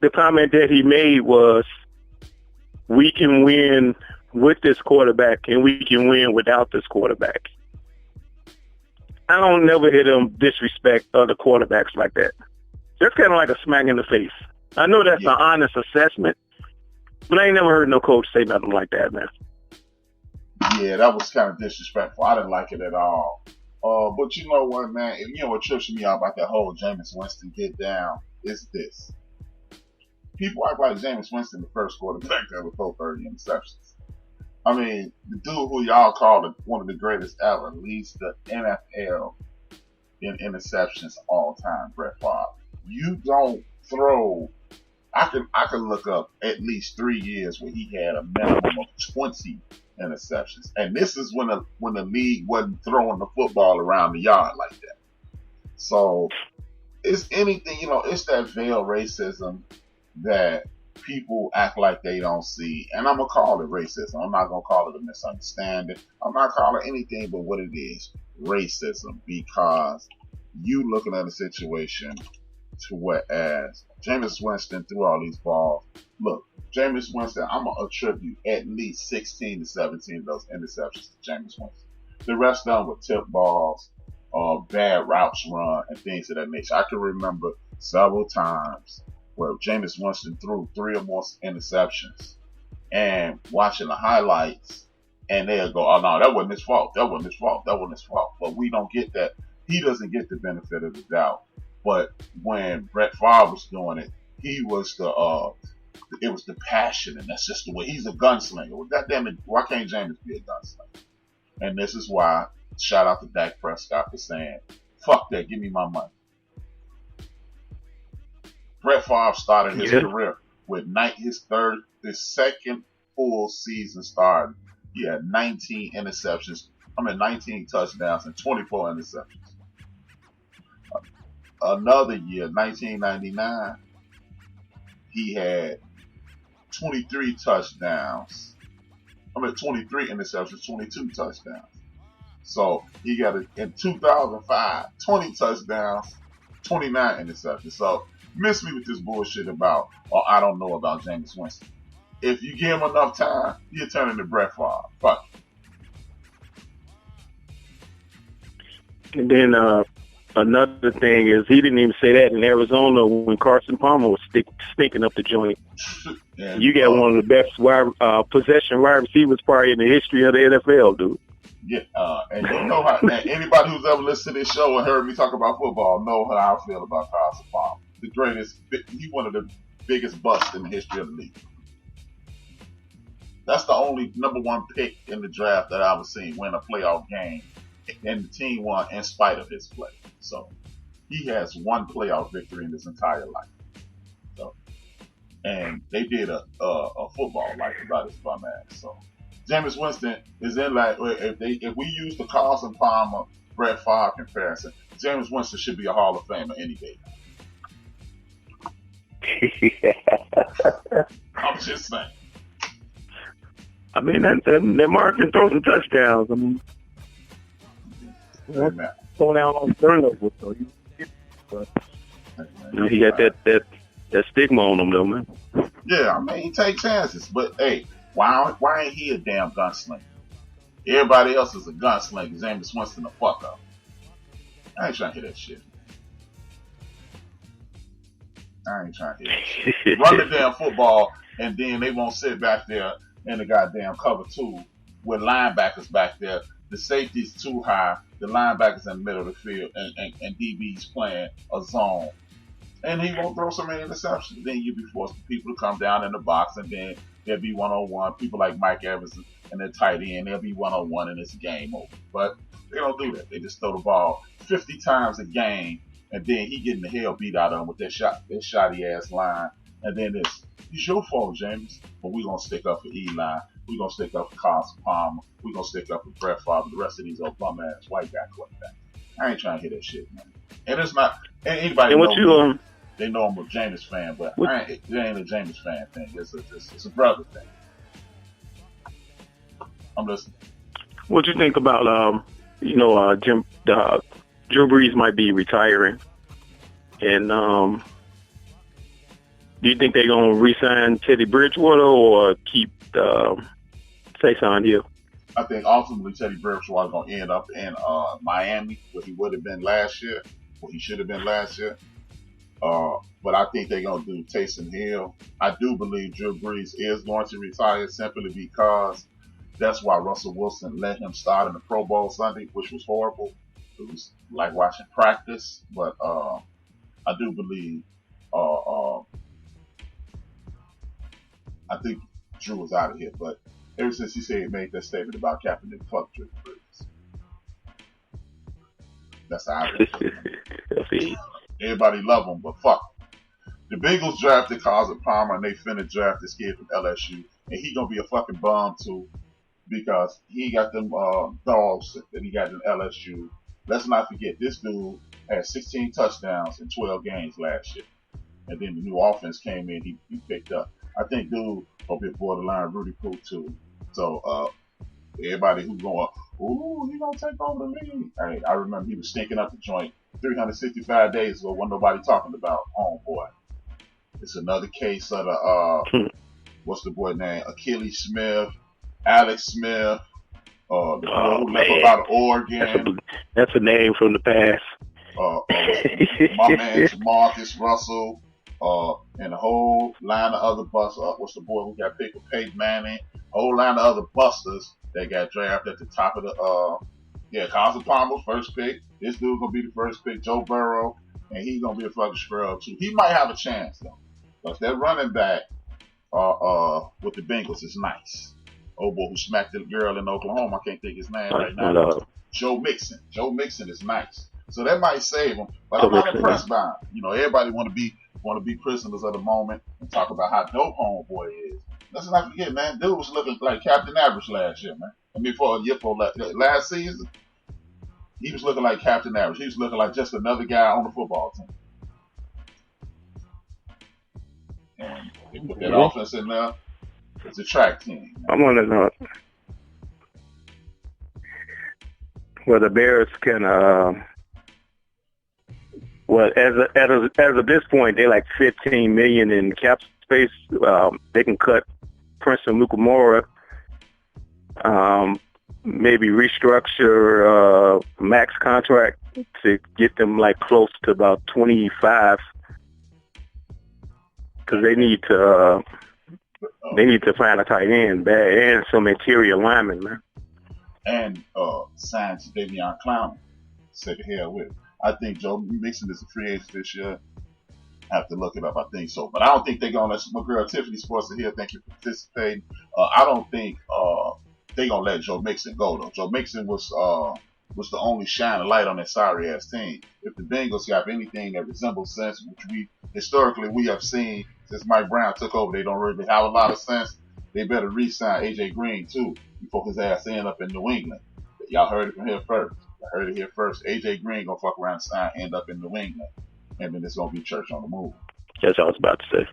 the comment that he made was, we can win with this quarterback and we can win without this quarterback. I don't never hear them disrespect other quarterbacks like that. That's kind of like a smack in the face. I know that's an honest assessment, but I ain't never heard no coach say nothing like that, man. Yeah, that was kind of disrespectful. I didn't like it at all. But you know what, man? You know what trips me out about that whole Jameis Winston get down is this. People act like Jameis Winston the first quarterback that would throw 30 interceptions. I mean, the dude who y'all call one of the greatest ever leads the NFL in interceptions all time, Brett Favre. You don't throw. I can look up at least 3 years where he had a minimum of 20 interceptions, and this is when the league wasn't throwing the football around the yard like that. So it's anything, it's that veiled racism that people act like they don't see, and I'm gonna call it racism. I'm not gonna call it a misunderstanding. I'm not calling it anything but what it is, racism, because you looking at a situation to whereas Jameis Winston threw all these balls. Look, Jameis Winston, I'm going to attribute at least 16 to 17 of those interceptions to Jameis Winston. The rest of them were tip balls, bad routes run, and things of that nature. I can remember several times where Jameis Winston threw 3 or more interceptions and watching the highlights, and they'll go, oh, no, that wasn't his fault. That wasn't his fault. That wasn't his fault. But we don't get that. He doesn't get the benefit of the doubt. But when Brett Favre was doing it, he was it was the passion, and that's just the way. He's a gunslinger. Well, goddamn it, why can't Jameis be a gunslinger? And this is why, shout out to Dak Prescott for saying, fuck that, give me my money. Brett Favre started his career with his second full season started. He had 19 touchdowns and 24 interceptions. Another year, 1999, he had 23 touchdowns. 23 interceptions, 22 touchdowns. So he got in 2005, 20 touchdowns, 29 interceptions. So miss me with this bullshit about, I don't know about Jameis Winston. If you give him enough time, he'll turn into Brett Favre. Fuck. And then another thing is, he didn't even say that in Arizona when Carson Palmer was stinking up the joint. And you got one of the best possession wide receivers probably in the history of the NFL, dude. Yeah, and you know how, and anybody who's ever listened to this show and heard me talk about football know how I feel about Carson Palmer. The greatest, he's one of the biggest busts in the history of the league. That's the only number one pick in the draft that I've ever seen win a playoff game, and the team won in spite of his play. So he has one playoff victory in his entire life. So, and they did a football like about his bum ass. So Jameis Winston is in like, if we use the Carson Palmer Brett Favre comparison, Jameis Winston should be a Hall of Famer any day. I'm just saying. I mean, that Martin throws some touchdowns. I mean, throw down on turnovers, so he got that stigma on him, though, man. Yeah, I mean, he takes chances, but hey, why ain't he a damn gunslinger? Everybody else is a gunslinger. Jameis Winston a fuck up. I ain't trying to hear that shit. Run the damn football, and then they won't sit back there in the goddamn cover 2 with linebackers back there. The safety's too high. The linebackers in the middle of the field, and DB's playing a zone. And he won't throw so many interceptions. Then you'll be forced for people to come down in the box, and then there'll be one-on-one. People like Mike Evans and their tight end, they'll be one-on-one, and it's game over. But they don't do that. They just throw the ball 50 times a game, and then he getting the hell beat out of him with that shoddy ass line. And then it's your fault, James. But we're going to stick up for Eli. We're going to stick up for Carson Palmer. We're going to stick up for Brett Favre. The rest of these old bum ass white guy quarterbacks. I ain't trying to hear that shit, man. And it's not, and anybody knows they know I'm a Jameis fan, but it ain't a Jameis fan thing. It's a brother thing. I'm listening. What you think about, Drew Brees might be retiring, and Do you think they're going to re-sign Teddy Bridgewater or keep Taysom Hill? I think ultimately Teddy Bridgewater is going to end up in Miami, where he would have been last year, where he should have been last year. But I think they're going to do Taysom Hill. I do believe Drew Brees is going to retire simply because that's why Russell Wilson let him start in the Pro Bowl Sunday, which was horrible. It was like watching practice. But I do believe I think Drew was out of here. But ever since he made that statement about Kaepernick, fuck Drew Brees. That's how I feel. Everybody love him, but fuck him. The Bengals drafted Carson Palmer, and they finna draft this kid from LSU, and he gonna be a fucking bum too, because he got them dogs that he got in LSU. Let's not forget, this dude had 16 touchdowns in 12 games last year, and then the new offense came in, he picked up. I think dude gonna be a borderline Rudy Poo too. So everybody who's going, ooh, he gonna take over the league. Hey, I remember he was stinking up the joint 365 days ago, wasn't nobody talking about homeboy. It's another case of the what's the boy name? Achilles Smith, Alex Smith, the boy who left out of Oregon. That's a name from the past. My man Marcus Russell, and a whole line of other busters. What's the boy who got picked with Peyton Manning? A whole line of other busters that got drafted at the top of the Carson Palmer, first pick. This dude gonna be the first pick, Joe Burrow, and he's gonna be a fucking scrub too. He might have a chance though, because that running back with the Bengals is nice. Old boy who smacked the girl in Oklahoma, I can't think his name right now. Joe Mixon. Joe Mixon is nice, so that might save him. But I'm not impressed by him. You know, everybody want to be prisoners of the moment and talk about how dope homeboy is. Let's not forget, man. Dude was looking like Captain Average last year, man. I mean, for last season, he was looking like Captain Average. He was looking like just another guy on the football team. And they put that offense in there. It's a track team. Man. I want to know whether Bears can. As of this point, they're like $15 million in cap space. They can cut Princeton Mukamura. Maybe restructure max contract to get them like close to about 25, because they need to find a tight end bad and some interior linemen, man. And sign to Davion Clowney. Say the hell with it. I think Joe Mixon is a free agent this year. I have to look it up. I think so, but I don't think they're gonna let my girl Tiffany Sports here. Thank you for participating. I don't think they gonna let Joe Mixon go though. Joe Mixon was the only shining light on that sorry ass team. If the Bengals got anything that resembles sense, which we historically have seen since Mike Brown took over, they don't really have a lot of sense. They better re-sign AJ Green too before his ass end up in New England. Y'all heard it from here first. I heard it here first. AJ Green gonna fuck around and sign, end up in New England, and then it's gonna be church on the move. That's what I was about to say.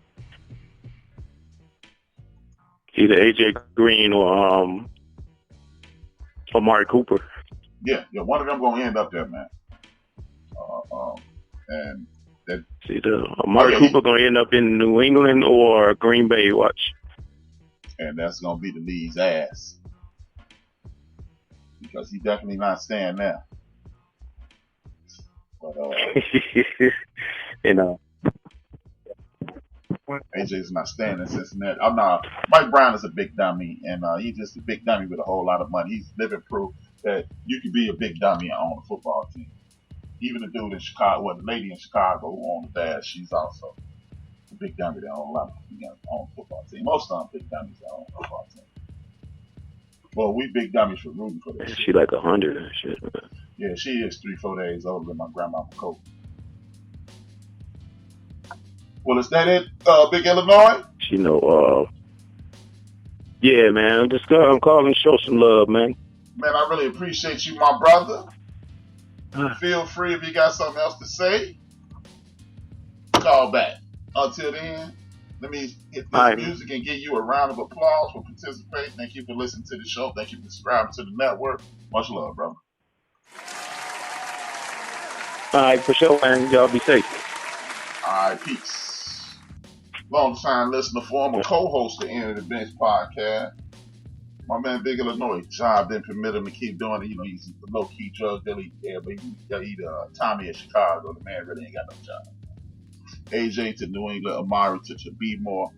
Either AJ Green or Amari Cooper. Yeah, one of them gonna end up there, man. And that either Amari Cooper gonna end up in New England or Green Bay. Watch. And that's gonna be the league's ass. Because he's definitely not staying there. But AJ's not staying in Cincinnati. Mike Brown is a big dummy, and he's just a big dummy with a whole lot of money. He's living proof that you can be a big dummy on a football team. Even the dude in Chicago, the lady in Chicago who owns the Dash, she's also a big dummy that owns a lot of on a football team. Most of them big dummies that own a football team. Well, we big dummies for rooting for this. She like 100 and shit. Yeah, she is 3-4 days older than my grandma Kobe. Well, is that it, Big Illinois? She know, yeah, man. I'm calling to show some love, man. Man, I really appreciate you, my brother. Feel free if you got something else to say. Call back. Until then, let me hit this music and give you a round of applause for participating. Thank you for listening to the show. Thank you for subscribing to the network. Much love, brother. All right, for sure, man. Y'all be safe. All right, peace. long time listener, former co-host of the End of the Bench podcast. My man Big Illinois, job didn't permit him to keep doing it. You know, he's a low-key drug dealer. Yeah, but he Tommy in Chicago. The man really ain't got no job. AJ to New England, Amari to Bmore.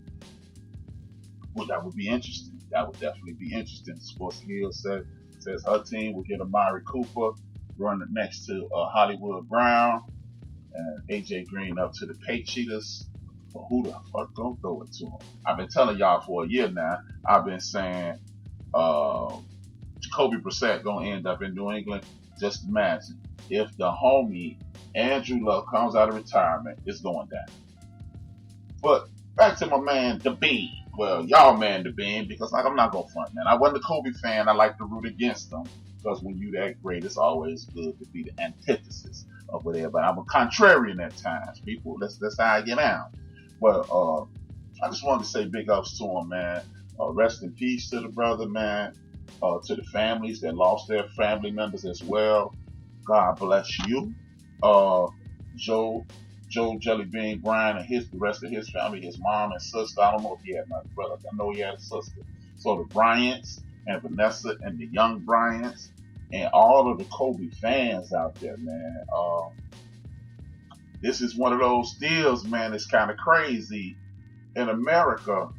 Well, that would be interesting. That would definitely be interesting. Sports Hill says her team will get Amari Cooper running next to Hollywood Brown and AJ Green up to the Patriots. But who the fuck gonna throw it to him? I've been telling y'all for a year now. I've been saying Jacoby Brissett gonna end up in New England. Just imagine if the homie Andrew Luck comes out of retirement, it's going down. But back to my man the Bean. Well, y'all man the Bean, because like I'm not gonna front, man. I wasn't a Kobe fan. I like to root against them because when you that great, it's always good to be the antithesis of whatever. But I'm a contrarian at times, people. That's how I get out. But I just wanted to say big ups to him, man. Rest in peace to the brother, man. To the families that lost their family members as well. God bless you. Joe Jellybean Bryan and the rest of his family, his mom and sister. I don't know if he had another brother. I know he had a sister. So the Bryants and Vanessa and the young Bryants and all of the Kobe fans out there, man. This is one of those deals, man. It's kind of crazy. In America,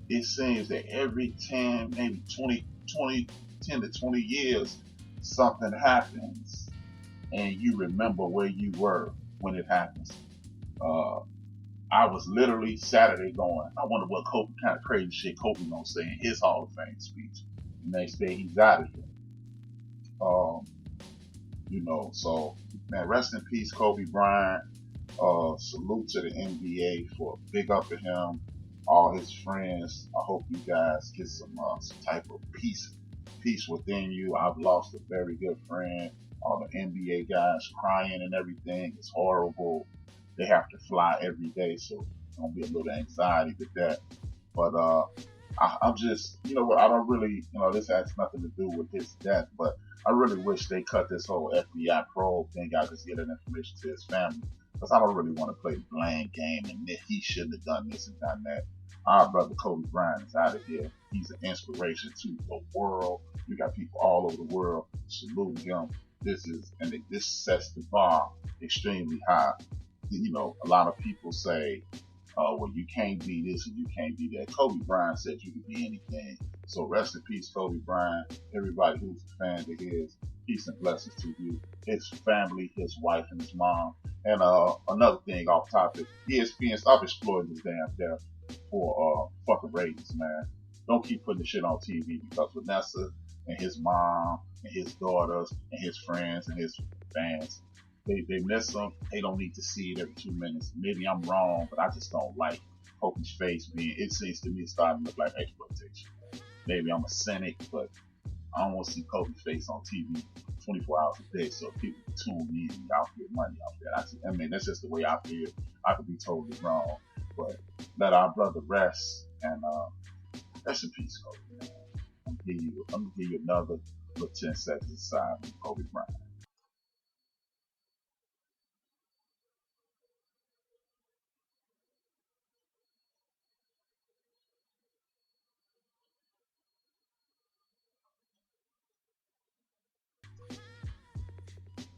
it seems that every 10, maybe 10 to 20 years, something happens and you remember where you were when it happens. I was literally Saturday going, I wonder what Kobe, kind of crazy shit Kobe gonna say in his Hall of Fame speech. The next day he's out of here. So man, rest in peace, Kobe Bryant. Salute to the NBA for big up to him, all his friends. I hope you guys get some type of peace within you. I've lost a very good friend. All the NBA guys crying and everything. It's horrible. They have to fly every day, so it's gonna be a little anxiety with that. But I'm just, you know what? I don't really, this has nothing to do with his death, but I really wish they cut this whole FBI probe thing out, just get that information to his family, because I don't really want to play the blame game and he shouldn't have done this and done that. Our brother Kobe Bryant is out of here. He's an inspiration to the world. We got people all over the world saluting him. This sets the bar extremely high. A lot of people say, well, you can't be this and you can't be that. Kobe Bryant said you could be anything. So rest in peace, Kobe Bryant. Everybody who's a fan of his, peace and blessings to you, his family, his wife, and his mom. And another thing off topic, ESPN, stop exploiting this damn death for fucking ratings, man. Don't keep putting the shit on TV, because Vanessa and his mom and his daughters and his friends and his fans, they miss him. They don't need to see it every 2 minutes. Maybe I'm wrong, but I just don't like Kobe's face being, it seems to me, starting to look like exploitation. Maybe I'm a cynic, but I don't want to see Kobe's face on TV 24 hours a day, so people can tune in and y'all get money off that. I mean, that's just the way I feel. I could be totally wrong, but let our brother rest, and rest in peace, Kobe, man. I'm gonna give you another little 10 seconds aside from Kobe Bryant.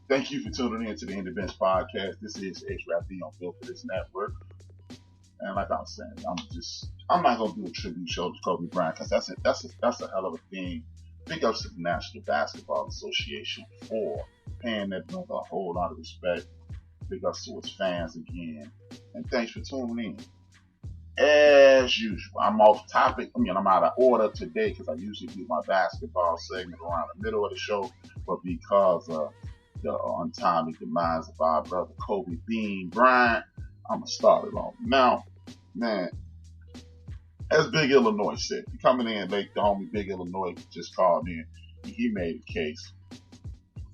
Thank you for tuning in to the End of the Bench podcast. This is HRap B on Built for This Network. And like I was saying, I'm not gonna do a tribute show to Kobe Bryant, because that's a hell of a thing. Big ups to the National Basketball Association for paying that brother a whole lot of respect. Big ups to his fans again. And thanks for tuning in. As usual, I'm off topic. I'm out of order today, because I usually do my basketball segment around the middle of the show. But because of the untimely demise of our brother Kobe Bean Bryant, I'm going to start it off. Now, man, as Big Illinois said, coming in late, the homie Big Illinois just called in. He made a case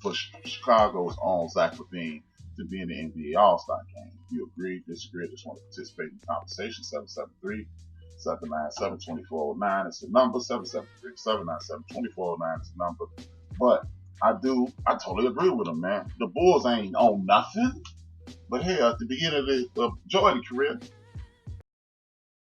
for Chicago's own Zach LaVine to be in the NBA All-Star game. If you agree, disagree, just want to participate in the conversation, 773-797-2409 is the number, 773-797-2409 is the number. But I totally agree with him, man. The Bulls ain't on nothing. But hey, at the beginning of the Jordan career,